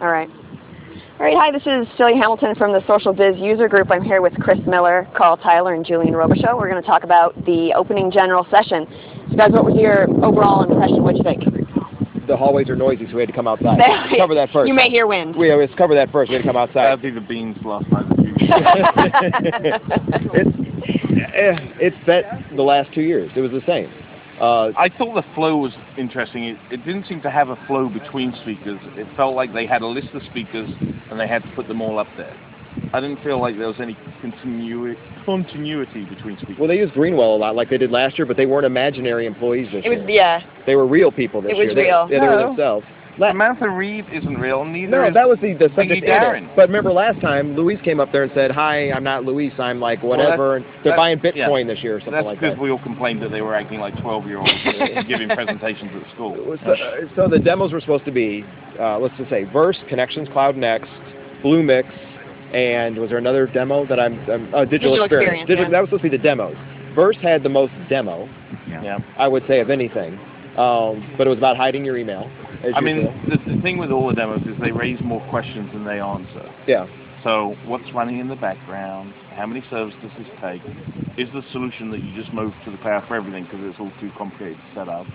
All right. All right, hi, this is Celia Hamilton from the Social Biz User Group. I'm here with Chris Miller, Carl Tyler, and Julian Robichaux. We're going to talk about the opening general session. So guys, what was your overall impression? What did you think? The hallways are noisy, so we had to come outside. Let's cover that first. You may hear wind. Let's cover that first. We had to come outside. That'd be the beans last night. It's bet the last 2 years. It was the same. I thought the flow was interesting. It didn't seem to have a flow between speakers. It felt like they had a list of speakers and they had to put them all up there. I didn't feel like there was any continuity between speakers. Well, they used Greenwell a lot like they did last year, but they weren't imaginary employees this year. Yeah. They were real people this year. It was real. They were themselves. Samantha Reeve isn't real, neither is that was the subject Darren. But remember last time, Luis came up there and said, "Hi, I'm not Luis, I'm like whatever," and they're buying Bitcoin this year or something like that. That's because we all complained that they were acting like 12-year-olds giving presentations at school. So the demos were supposed to be, let's just say, Verse, Connections Cloud Next, Bluemix, and was there another demo that Digital Experience. Yeah. That was supposed to be the demos. Verse had the most demo, I would say, of anything, but it was about hiding your email. I mean, the thing with all the demos is they raise more questions than they answer. Yeah. So what's running in the background? How many servers does this take? Is the solution that you just move to the cloud for everything because it's all too complicated to set up?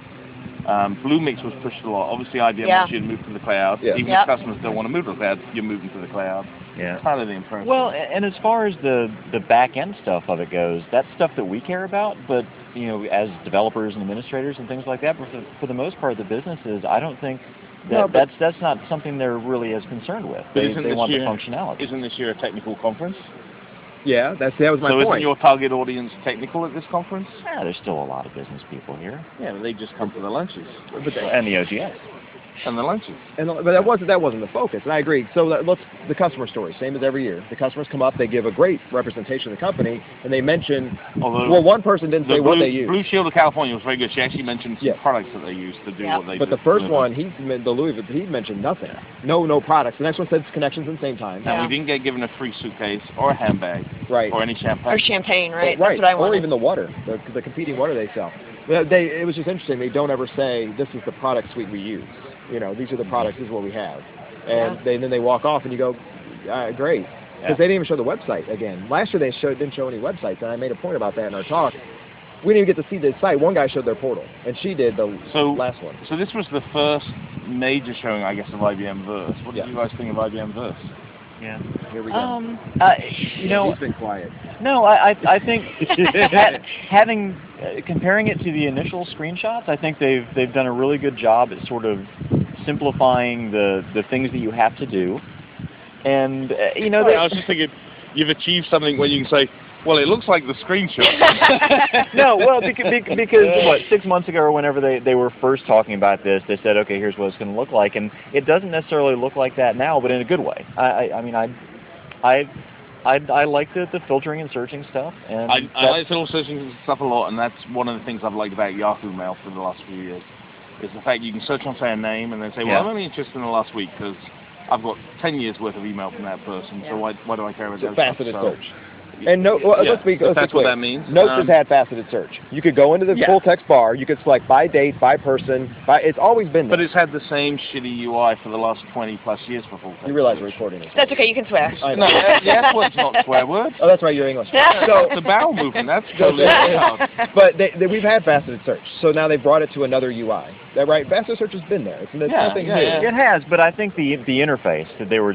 Bluemix was pushed a lot. Obviously, IBM wants you to move to the cloud. Yeah. Even if customers don't want to move to the cloud, you're moving to the cloud. Yeah. Kind of the impression. Well, and as far as the back end stuff of it goes, that's stuff that we care about. But as developers and administrators and things like that, for the most part, the businesses, I don't think that's not something they're really as concerned with. They want the functionality. Isn't this year a technical conference? Yeah, that was my point. So isn't your target audience technical at this conference? Yeah, there's still a lot of business people here. Yeah, but they just come for the lunches. And the OGS. And the lunches. But that wasn't the focus, and I agree. So the customer story, same as every year. The customers come up, they give a great representation of the company, and they mention, one person didn't say what they used. Blue Shield of California was very good. She actually mentioned some products that they use to do what they do. But the first one, he mentioned nothing. No products. The next one said Connections at the same time. And we didn't get given a free suitcase or a handbag. Right. Or any champagne. Or champagne, right? Right. That's what I wanted. Or even the water, the competing water they sell. It was just interesting. They don't ever say, this is the product suite we use. These are the products, this is what we have. And then they walk off and you go, great. Because they didn't even show the website again. Last year they didn't show any websites, and I made a point about that in our talk. We didn't even get to see the site. One guy showed their portal, and she did the last one. So this was the first major showing, I guess, of IBM Verse. What did you guys think of IBM Verse? Yeah. Here we go. He's been quiet. No, I think comparing it to the initial screenshots, I think they've done a really good job at sort of simplifying the things that you have to do. And I was just thinking, you've achieved something when you can say, well, it looks like the screenshot. No, well, because 6 months ago or whenever they were first talking about this, they said, okay, here's what it's going to look like, and it doesn't necessarily look like that now, but in a good way. I like the filtering and searching stuff, and I like the searching stuff a lot, and that's one of the things I've liked about Yahoo Mail for the last few years, is the fact you can search on, say, a name, and then say, well, I'm only interested in the last week because I've got 10 years worth of email from that person, so why do I care about that? Faceted search. And let's be clear. That's what that means. Notes has had faceted search. You could go into the full text bar. You could select by date, by person. It's always been there. But it's had the same shitty UI for the last 20-plus years for full text. You realize we're recording this. That's okay. You can swear. No, the F word's not a swear word. Oh, that's right. You're English. So the bowel movement. That's totally But we've had faceted search. So now they've brought it to another UI. That right? Faceted search has been there. It's nothing new. It has, but I think the interface that they were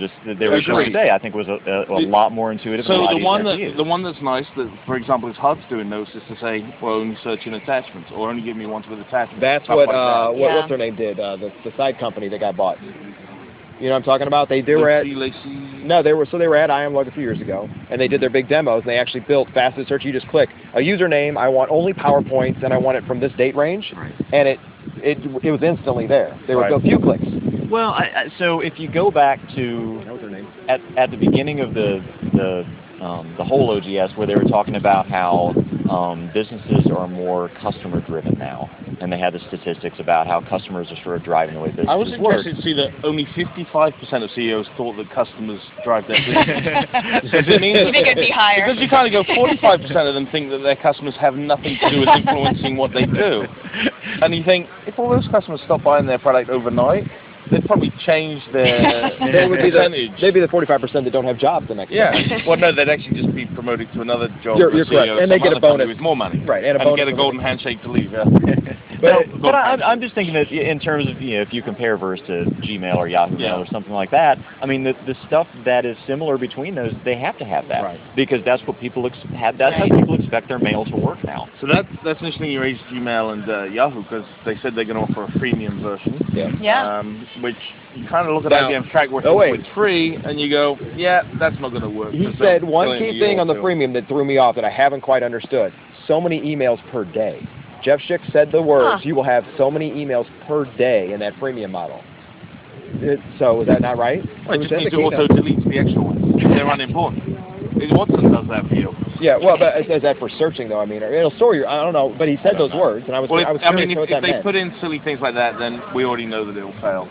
showing today, I think was a lot more intuitive. So the one that's nice, that for example is hard to do in Notes, is to say, well, only search in attachments, or only give me ones with attachments. That's what what's their name did, the side company that got bought. You know what I'm talking about? They were at IMLog a few years ago, and they did their big demos, and they actually built faceted search. You just click a username, I want only PowerPoints, and I want it from this date range, and it was instantly there. There were a few clicks. Well, so if you go back to at the beginning of the whole OGS, where they were talking about how businesses are more customer driven now, and they had the statistics about how customers are sort of driving the way businesses work. I was interested to see that only 55% of CEOs thought that customers drive their business. Does it mean you think it'd be higher? Because you kind of go 45% of them think that their customers have nothing to do with influencing what they do. And you think, if all those customers stop buying their product overnight, they'd probably change their They would be percentage. they'd be the 45% that don't have jobs the next day. Well, no, they'd actually just be promoted to another job. You're correct, and they get a bonus with more money, right? And get a golden handshake to leave. Yeah. But I'm just thinking that in terms of if you compare Verse to Gmail or Yahoo Mail or something like that, I mean the stuff that is similar between those, they have to have that because that's what people that's how people expect their mail to work now. So that's interesting. You raised Gmail and Yahoo because they said they're going to offer a freemium version. Which you kind of look at IBM's track record with free, and you go, yeah, that's not going to work. He said one key thing on the freemium that threw me off that I haven't quite understood. So many emails per day. Jeff Schick said the words, you will have so many emails per day in that freemium model. So is that not right? Well, it just means it auto deletes the extra ones. They're unimportant. Watson does that for you. Yeah, well, but is that for searching though? I mean, it'll store your. I don't know, but he said those words, and I was. I mean, if they put in silly things like that, then we already know that it'll fail.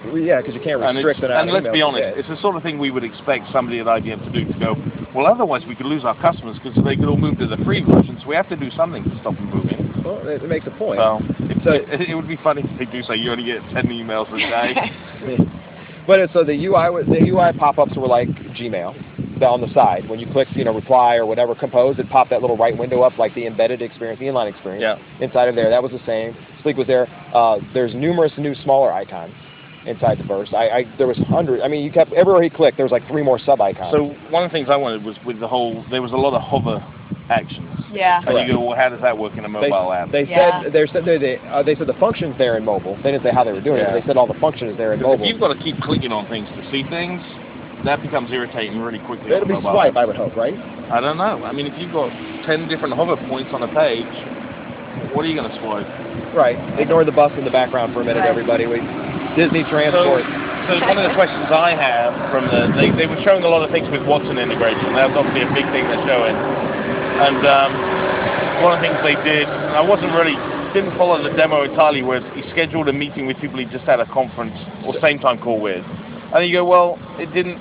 Well, yeah, because you can't restrict it. And let's be honest, it's the sort of thing we would expect somebody at IBM to do. To go, well, otherwise we could lose our customers because they could all move to the free version. So we have to do something to stop them moving. Well, it makes a point. Well, it would be funny if they do say you only get 10 emails a day. But so the UI pop-ups were like Gmail, on the side. When you click, reply or whatever, compose, it popped that little right window up like the embedded experience, the inline experience. Inside of there, that was the same. Sleek was there. There's numerous new smaller icons inside the Verse. There was hundreds. I mean, you kept everywhere he clicked, there was like 3 more sub icons. So one of the things I wanted was with the whole. There was a lot of hover actions. Yeah. And you go, well, how does that work in a mobile app? They said they said the function's there in mobile. They didn't say how they were doing it. But they said all the function is there in mobile. If you've got to keep clicking on things to see things, that becomes irritating really quickly. It'll be swipe, I would hope, right? I don't know. I mean, if you've got 10 different hover points on a page, what are you going to swipe? Right. Ignore the bus in the background for a minute, everybody. Disney Transport. So one of the questions I have from they were showing a lot of things with Watson integration. That's obviously a big thing they're showing. And one of the things they did, and I didn't follow the demo entirely, was he scheduled a meeting with people he just had a conference or same time call with. And you go, well, he didn't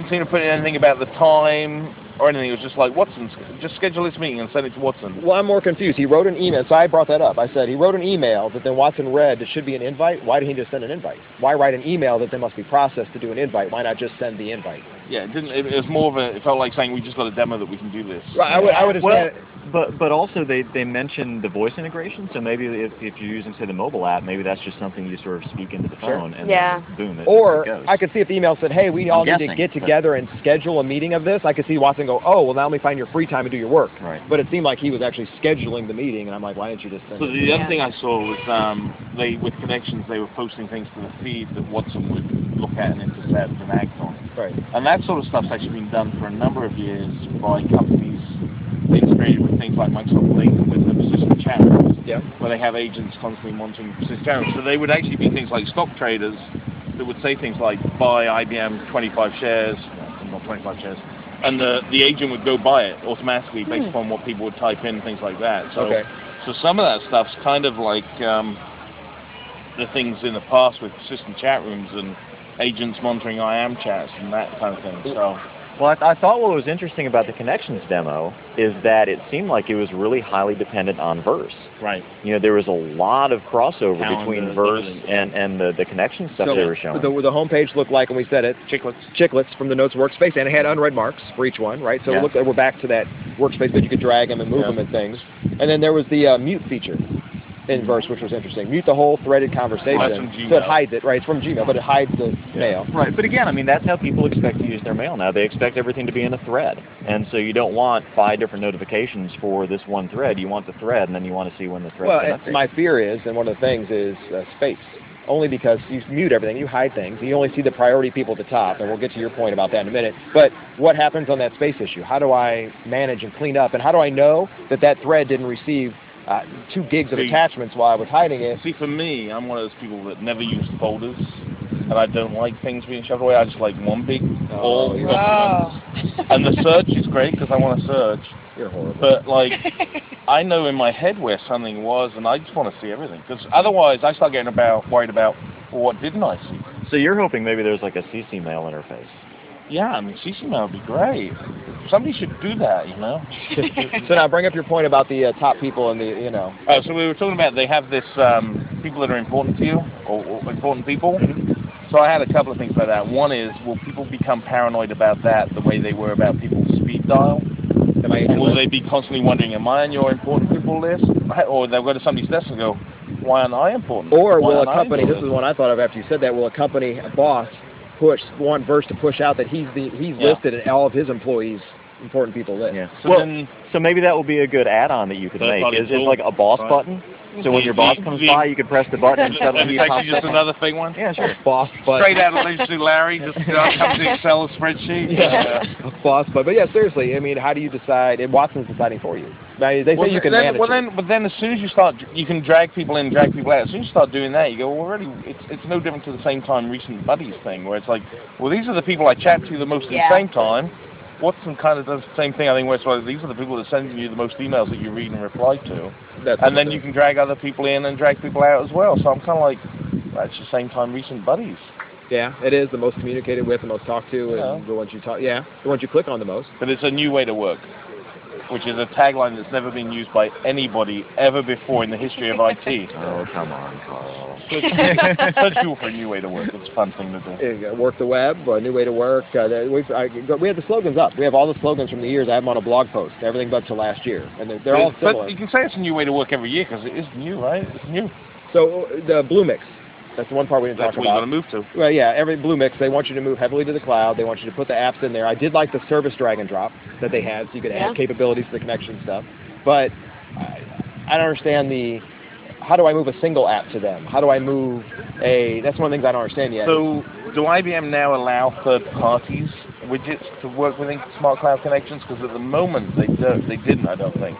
seem to put in anything about the time or anything. It was just like, Watson, just schedule this meeting and send it to Watson. Well, I'm more confused. He wrote an email, so I brought that up. I said he wrote an email that then Watson read that should be an invite. Why didn't he just send an invite? Why write an email that then must be processed to do an invite? Why not just send the invite? Yeah, it was more of it felt like saying we just got a demo that we can do this. Right, I would have said. But also they mentioned the voice integration, so maybe if you're using, say, the mobile app, maybe that's just something you sort of speak into the phone and then boom, it goes. I could see if the email said, hey, we all need to get together and schedule a meeting of this, I could see Watson go, oh, well, now let me find your free time and do your work. Right. But it seemed like he was actually scheduling the meeting, and I'm like, why didn't you just send it? So the other thing I saw was with connections, they were posting things to the feed that Watson would look at and intercept and act on. Right. And that sort of stuff's actually been done for a number of years by companies integrated with things like Microsoft Link with the persistent chat rooms, where they have agents constantly monitoring persistent chat rooms. So they would actually be things like stock traders that would say things like, buy IBM 25 shares, not 25 shares, and the agent would go buy it automatically based upon what people would type in, things like that. So, so some of that stuff's kind of like the things in the past with persistent chat rooms and agents monitoring IAM chats and that kind of thing. So. Well, I thought what was interesting about the Connections demo is that it seemed like it was really highly dependent on Verse. Right. There was a lot of crossover between Verse and the Connections stuff they were showing. The homepage looked like, and we said it, chiclets from the Notes workspace, and it had unread marks for each one, right? So it looked like we're back to that workspace that you could drag them and move them and things. And then there was the mute feature in Verse, which was interesting. Mute the whole threaded conversation, so it hides it, right? It's from Gmail, but it hides the mail. Right, but again, I mean, that's how people expect to use their mail now. They expect everything to be in a thread, and so you don't want 5 different notifications for this one thread. You want the thread, and then you want to see when the thread. Well, my fear is, and one of the things is space. Only because you mute everything, you hide things, and you only see the priority people at the top, and we'll get to your point about that in a minute. But what happens on that space issue? How do I manage and clean up, and how do I know that thread didn't receive 2 gigs of attachments while I was hiding it? See, for me, I'm one of those people that never use folders, and I don't like things being shoved away. I just like one big all documents. And the search is great because I want to search. You're horrible. But like, I know in my head where something was, and I just want to see everything. Because otherwise, I start getting worried about, well, what didn't I see? So you're hoping maybe there's like a CC mail interface. Yeah, I mean, CC mail would be great. Somebody should do that, So now bring up your point about the top people and so we were talking about they have this people that are important to you, or important people. So I had a couple of things about that. One is, will people become paranoid about that the way they were about people's speed dial? Or will they be constantly wondering, am I on your important people list? Or they'll go to somebody's desk and go, why aren't I important? Or will a company, this is one I thought of after you said that, will a company, a boss, want Verse to push out that he's listed in all of his employees' important people list? Yeah. So, so maybe that would be a good add-on that you could make. Is like a boss button? So when your boss comes by, you can press the button and suddenly it's actually just another big one? Yeah, sure. Boss button. Straight out of Lucy Larry, just comes the Excel spreadsheet. Yeah. Boss button. But yeah, seriously, I mean, how do you decide? And Watson's deciding for you. They say you can manage it. But then as soon as you start, you can drag people in, drag people out. As soon as you start doing that, you go, well, really, it's no different to the same time recent buddies thing, where it's like, well, these are the people I chat to the most at the same time. Watson kind of does the same thing, I think, where it's like, these are the people that send you the most emails that you read and reply to. And then you can drag other people in and drag people out as well. So I'm kind of like, that's the same time recent buddies. Yeah, it is the most communicated with, the most talked to, and the ones you talk. Yeah, the ones you click on the most. But it's a new way to work, which is a tagline that's never been used by anybody ever before in the history of IT. Oh, come on, Carl. Such cool for a new way to work. It's a fun thing to do. Work the web, a new way to work. We have the slogans up. We have all the slogans from the years. I have them on a blog post. Everything but to last year, and they're all similar. But you can say it's a new way to work every year because it is new, right? It's new. So the Blue Mix. That's the one part we didn't talk about. That's what you're going to move to. Well, yeah, every Blue Mix, they want you to move heavily to the cloud. They want you to put the apps in there. I did like the service drag and drop that they had, so you could add capabilities to the connection stuff. But I don't understand how do I move a single app to them? How do I move that's one of the things I don't understand yet. So do IBM now allow third parties widgets to work within Smart Cloud Connections? Because at the moment they didn't, I don't think.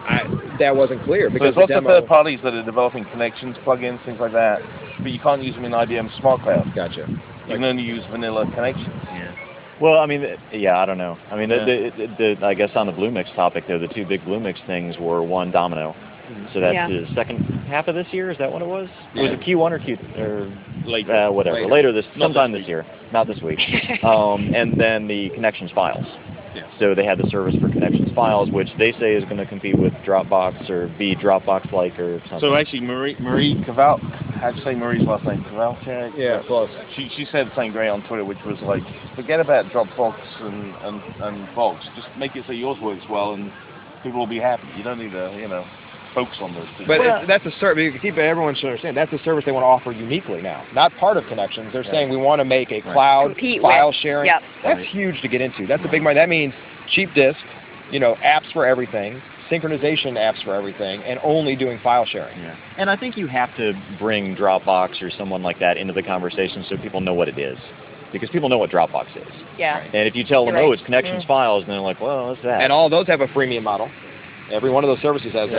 That wasn't clear. Because there's lots of third parties that are developing connections, plugins, things like that, but you can't use them in IBM Smart Cloud. Gotcha. You can only use vanilla connections. Yeah. Well, I mean, yeah, I don't know. I mean, I guess on the Blue Mix topic, though, the two big Blue Mix things were one, Domino. So that's the second half of this year. Is that what it was? Was it Q1 or Q or later? Whatever. Later sometime this year, not this week. And then the connections files. Yeah. So they had the service for connections files, which they say is going to compete with Dropbox or be Dropbox-like or something. So actually, Marie Kaval, how'd you say Marie's last name? Kavalchak? Yeah, close. She said something great on Twitter, which was like, forget about Dropbox and Box. Just make it so yours works well, and people will be happy. You don't need to, focus on those two. But that's a service. You keep it. Everyone should understand that's a service they want to offer uniquely now, not part of Connections. They're saying we want to make a cloud file sharing. Yep. That's huge to get into. That's a big money. That means cheap disk, apps for everything, synchronization apps for everything, and only doing file sharing. Yeah. And I think you have to bring Dropbox or someone like that into the conversation so people know what it is. Because people know what Dropbox is. Yeah. And if you tell them, it's Connections files, and they're like, well, what's that? And all those have a freemium model. Every one of those services has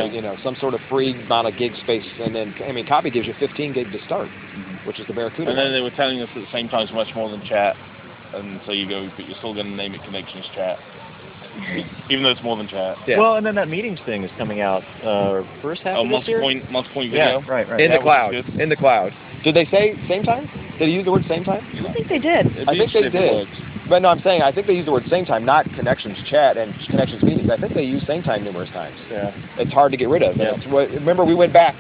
some sort of free amount of gig space, and then Copy gives you 15 gig to start, which is the Barracuda. And then they were telling us at the same time it's much more than chat, and so you go, but you're still going to name it Connections Chat, even though it's more than chat. Yeah. Well, and then that meetings thing is coming out first half of this year. Multi-point video. Yeah, right. In the cloud. In the cloud. Did they say same time? Did they use the word same time? I think they did. I think they did. But no, I'm saying I think they use the word same time, not Connections Chat and Connections Meetings. I think they use same time numerous times. Yeah. It's hard to get rid of. Yeah. Remember, we went back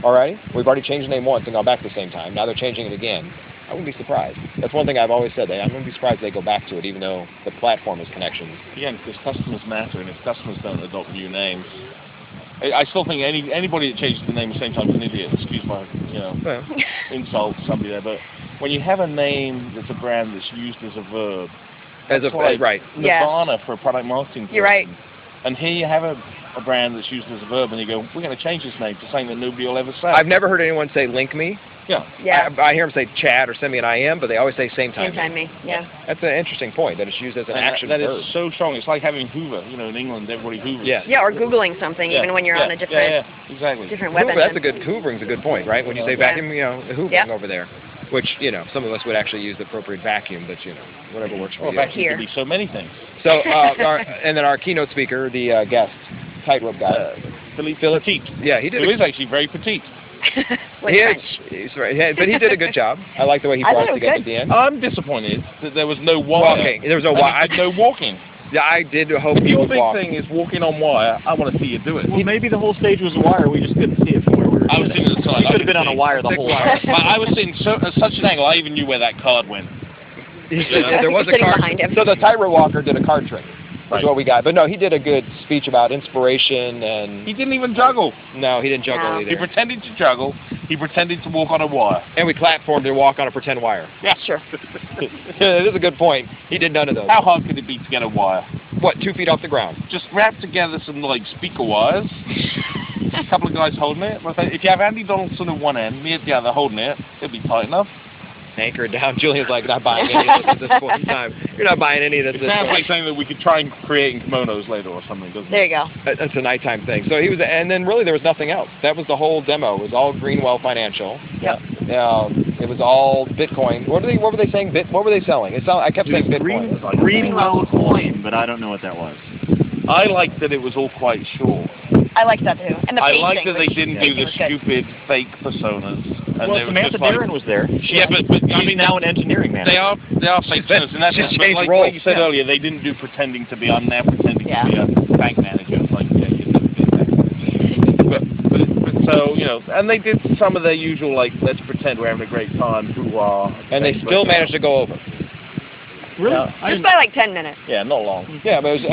already. We've already changed the name once and gone back to the same time. Now they're changing it again. I wouldn't be surprised. That's one thing I've always said. I wouldn't be surprised if they go back to it, even though the platform is Connections. Yeah, because customers matter, and if customers don't adopt new names, I still think anybody that changes the name at the same time is an idiot. Excuse my, insult to somebody there. But when you have a name that's a brand that's used as a verb, right. Nirvana for a product marketing person. You're right. And here you have a brand that's used as a verb, and you go, we're going to change this name to something that nobody will ever say. I've never heard anyone say link me. Yeah. I hear them say chat or send me an IM, but they always say same time. Same time me. Yeah. That's an interesting point, that it's used as an action that verb. Is so strong. It's like having Hoover. In England, everybody hoovers. Yeah. Yeah, or Googling something, even when you're on a different exactly. different web engine. Hoovering's a good point, right? When you say vacuum, hoovering over there. Which, some of us would actually use the appropriate vacuum, but, whatever works for you. Vacuum could be so many things. So, and then our keynote speaker, the guest, tightrope guy. Philippe. Yeah, he did. He is actually very petite. He's right. But he did a good job. I like the way he brought it together at the end. I'm disappointed that there was no wire. Walking. There was no wire. No walking. Yeah, I did hope if he your would walk. big thing is walking on wire, I want to see you do it. Well, maybe the whole stage was a wire. We just couldn't see it from where we I was sitting at the side. You could have been on a wire the whole time. I was sitting at such an angle, I even knew where that card went. Yeah, there was a Sitting card. behind him. So the tightrope walker did a card trick. That's Right. what we got. But no, he did a good speech about inspiration and... He didn't even juggle. No, he didn't juggle No. either. He pretended to juggle. He pretended to walk on a wire. And we clapped for him to walk on a pretend wire. Yeah. Sure. That is a good point. He did none of those. How hard could it be to get a wire? What, 2 feet off the ground? Just wrap together some, like, speaker wires. A couple of guys holding it. If you have Andy Donaldson at one end, me at the other holding it, it'll be tight enough. Anchor it down. Julian's like, not buying any of this at this point in time. You're not buying any of this. It sounds like something that we could try and create in kimonos later or something, doesn't it? There you go. That's a nighttime thing. So he was, and then really there was nothing else. That was the whole demo. It was all Greenwell Financial. Yep. It was all Bitcoin. What were they saying? What were they selling? I kept saying Bitcoin. Greenwell coin, but I don't know what that was. I liked that it was all quite short. I liked that too. And the I pacing, liked that they which didn't I do think the was good. stupid fake personas. And Well, they were Samantha just like, Darren was there. Yeah, but I She's mean, now an engineering manager. they are fake personas, and that's She's it. But changed like roles. you said Yeah. earlier, they didn't do pretending to be. I'm now pretending Yeah. to be a bank manager. It's like, yeah, you never did that. But so, you know, and they did some of their usual, like, let's pretend we're having a great time, hoo-ha. And they still managed to go over. Really? Just by like 10 minutes. Yeah, not long. Yeah, but it was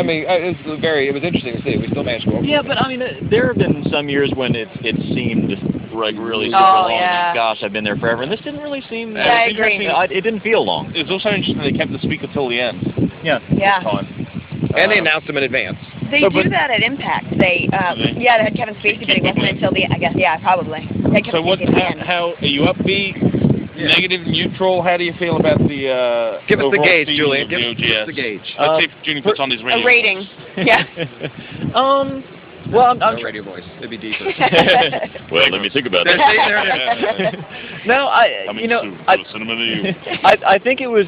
interesting to see. We still managed to go over. Yeah, but I mean, there have been some years when it seemed like really super Oh, long. yeah. Gosh, I've been there forever, and this didn't really seem. Yeah, I agree. It didn't feel long. It was also interesting they kept the speaker till the end. Yeah. Yeah. Time. And they announced them in advance. They do that at Impact. They yeah, they had Kevin Spacey, but he wasn't until the, I guess, yeah, probably. They had Kevin So what? Spacey at the end. How are you upbeat? Yeah. Negative, neutral? How do you feel about the? Give us the overall gauge, season Julian. of Give the us OGS? the gauge. Let's see if Julian puts on his radio. A rating. Yeah. Well, I'm No radio voice. It'd be deeper. well, let me think about There that. it is. No, I think it was.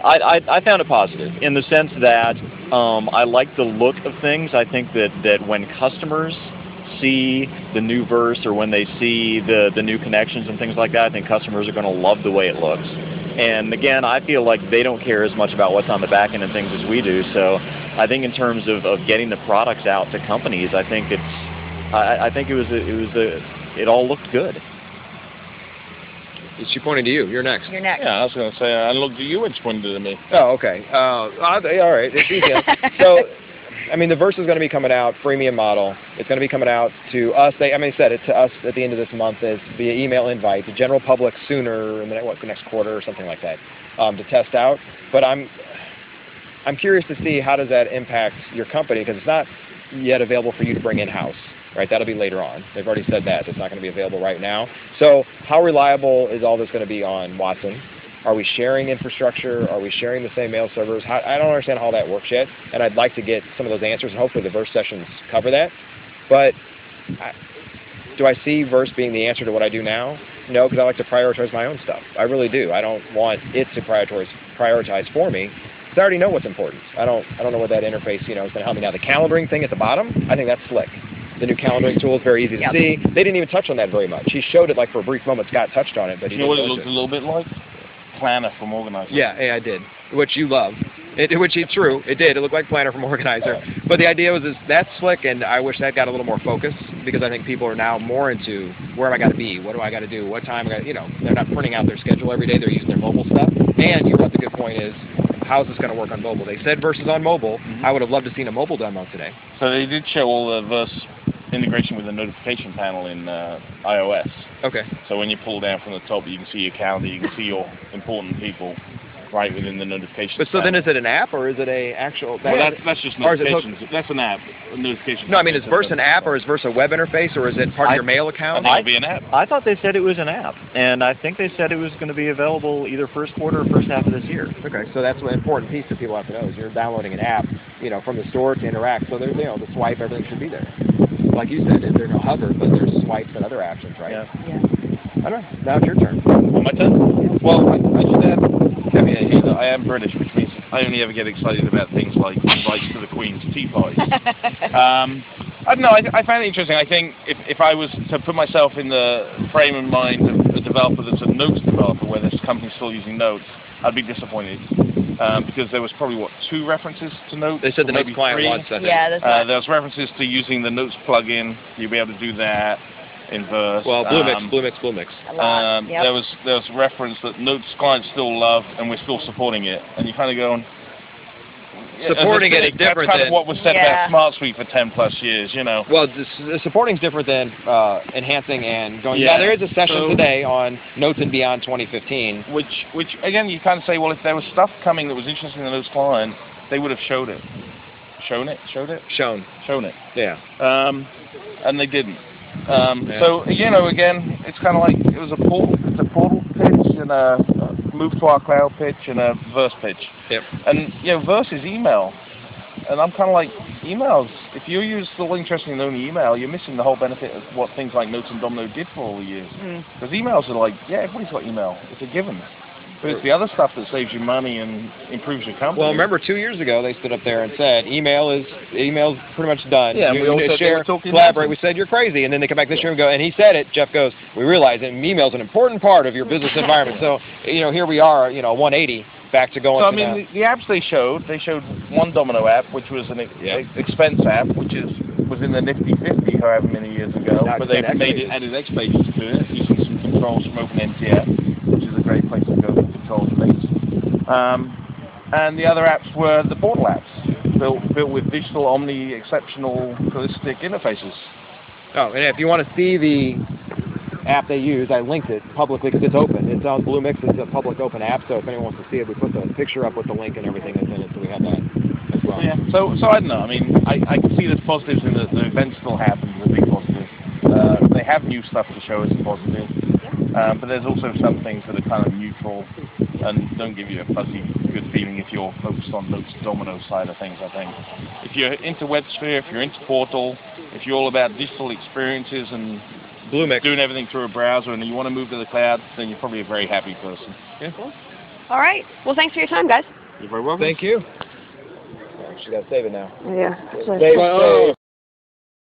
I found it positive in the sense that I like the look of things. I think that when customers see the new verse or when they see the new connections and things like that, I think customers are going to love the way it looks. And again, I feel like they don't care as much about what's on the back end and things as we do. So I think in terms of getting the products out to companies, I think it all looked good. She pointed to you. You're next. You're next. Yeah, I was going to say, I looked at you and she pointed at me. Oh, okay. All right. It's easy. So, I mean, the Verse is going to be coming out, freemium model. It's going to be coming out to us. They said it to us at the end of this month is via email invite. The general public sooner in the next quarter or something like that to test out. But I'm curious to see how does that impact your company because it's not yet available for you to bring in-house. Right, that'll be later on. They've already said that. It's not going to be available right now. So how reliable is all this going to be on Watson? Are we sharing infrastructure? Are we sharing the same mail servers? I don't understand how that works yet, and I'd like to get some of those answers, and hopefully the Verse sessions cover that. But do I see Verse being the answer to what I do now? No, because I like to prioritize my own stuff. I really do. I don't want it to prioritize for me. Because I already know what's important. I don't know what that interface is going to help me. Now, the calendaring thing at the bottom, I think that's slick. The new calendaring tool is very easy to see. They didn't even touch on that very much. He showed it like for a brief moment. Scott touched on it, but he You know didn't what it looked a little bit like? Planner from Organizer. Yeah, I did. Which you love. Which is true. It did. It looked like Planner from Organizer. But the idea was that's slick, and I wish that got a little more focus because I think people are now more into where am I got to be? What do I got to do? What time? They're not printing out their schedule every day. They're using their mobile stuff. And you brought the good point is, how's this going to work on mobile? They said Verse is on mobile. I would have loved to seen a mobile demo today. So they did show all the Verse integration with the notification panel in iOS. Okay. So when you pull down from the top, you can see your calendar, you can see your important people right within the notification But so panel. then is it an app or is it a actual... Well, that's just notifications. That's an app. Notifications. No, I mean, is Verse an app or is Verse a web interface or is it part of your mail account? I think it'll be an app. I thought they said it was an app, and I think they said it was going to be available either first quarter or first half of this year. Okay, so that's an important piece that people have to know is you're downloading an app, from the store to interact. So there's, the swipe, everything should be there. Like you said, there's no hover, but there's swipes and other actions, right? Yeah. I don't know. Now it's your turn. My turn? Well, I should add, caveat here that I am British, which means I only ever get excited about things like invites to the Queen's tea party. I don't know, I find it interesting. I think if I was to put myself in the frame of mind of a developer that's a Notes developer, where this company's still using Notes, I'd be disappointed. Because there was probably, 2 references to Notes? They said the Notes maybe client 3. once, I think. Yeah, that's right. There was references to using the Notes plugin. You'll be able to do that. in Verse. Well, Bluemix. A lot. Yep. There was reference that Notes clients still love, and we're still supporting it. And you kind of go on. Supporting it is different That's kind than of what was said about Smart Suite for 10+ years, you know. Well, supporting is different than enhancing and going. Yeah. There is a session today on Notes and Beyond 2015. Which again, you kind of say, well, if there was stuff coming that was interesting to those clients, they would have showed it. Shown it. Yeah. And they didn't. So you know, again, it's kind of like it was a portal. It's a portal pitch and a move to our cloud pitch and a Verse pitch. Yep. And you know, Verse is email, and I'm kind of like emails. If you're still interested in only email, you're missing the whole benefit of what things like Notes and Domino did for all the years. Because emails are like, yeah, everybody's got email. It's a given. But it's the other stuff that saves you money and improves your company. Well, remember 2 years ago they stood up there and said email's pretty much done. Yeah, we all said share, collaborate. We said you're crazy, and then they come back this year and go, and he said it. Jeff goes, we realize that email's an important part of your business environment. So you know, here we are, you know, 180 back to going. So I mean, the apps they showed one Domino app, which was an expense app, which was in the Nifty 50 however many years ago, but they added X pages to it using some controls from OpenNTF, which is a great place to go to control things. And the other apps were the portal apps, built with digital, omni, exceptional, holistic interfaces. Oh, and if you want to see the app they use, I linked it publicly because it's open. It's on Bluemix. It's a public open app, so if anyone wants to see it, we put the picture up with the link and everything that's in it, so we have that as well. Yeah, so I don't know. I mean, I can see there's positives in the event still happens, a big positive. They have new stuff to show as a positive, but there's also some things that are kind of neutral and don't give you a fuzzy good feeling if you're focused on Notes Domino side of things, I think. If you're into WebSphere, if you're into Portal, if you're all about digital experiences and Bluemix, doing everything through a browser and you want to move to the cloud, then you're probably a very happy person. Yeah. Cool. All right. Well, thanks for your time, guys. You're very welcome. Thank you. She got to save it now. Yeah. Save it.